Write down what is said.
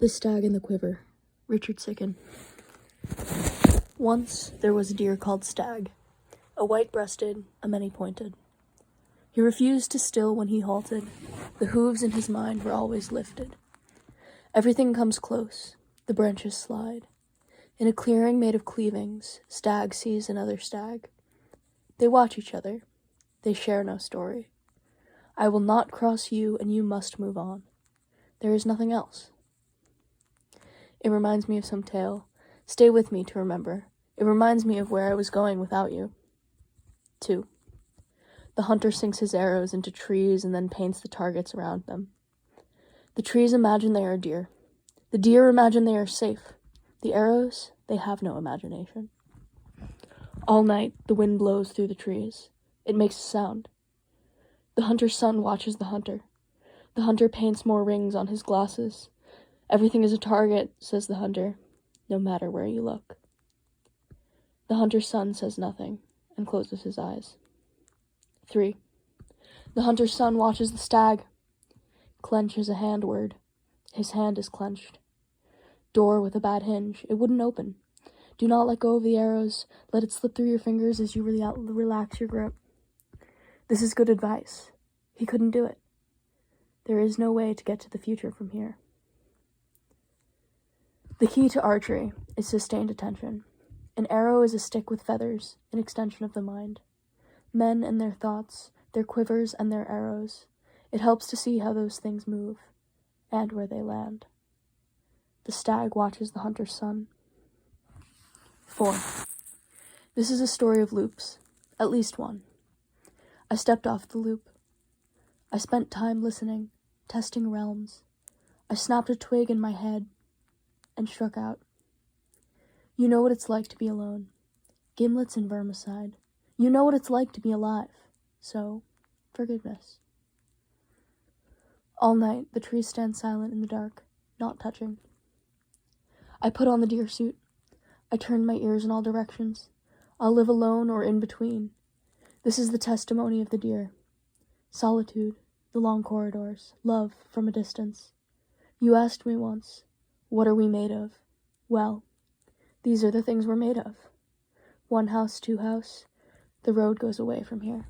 The Stag and the Quiver, Richard Siken. Once there was a deer called Stag, a white-breasted, a many-pointed. He refused to still when he halted. The hooves in his mind were always lifted. Everything comes close, the branches slide. In a clearing made of cleavings, Stag sees another stag. They watch each other. They share no story. I will not cross you, and you must move on. There is nothing else. It reminds me of some tale. Stay with me to remember. It reminds me of where I was going without you. 2. The hunter sinks his arrows into trees and then paints the targets around them. The trees imagine they are deer. The deer imagine they are safe. The arrows, they have no imagination. All night, the wind blows through the trees. It makes a sound. The hunter's son watches the hunter. The hunter paints more rings on his glasses. Everything is a target, says the hunter, no matter where you look. The hunter's son says nothing and closes his eyes. 3. The hunter's son watches the stag. Clench is a hand word. His hand is clenched. Door with a bad hinge. It wouldn't open. Do not let go of the arrows. Let it slip through your fingers as you relax your grip. This is good advice. He couldn't do it. There is no way to get to the future from here. The key to archery is sustained attention. An arrow is a stick with feathers, an extension of the mind. Men and their thoughts, their quivers and their arrows. It helps to see how those things move, and where they land. The stag watches the hunter's son. 4. This is a story of loops, at least one. I stepped off the loop. I spent time listening, testing realms. I snapped a twig in my head and struck out. You know what it's like to be alone. Gimlets and vermicide. You know what it's like to be alive. So, forgiveness. All night, the trees stand silent in the dark, not touching. I put on the deer suit. I turned my ears in all directions. I'll live alone or in between. This is the testimony of the deer. Solitude, the long corridors, love from a distance. You asked me once, what are we made of? Well, these are the things we're made of. 1 house, 2 house. The road goes away from here.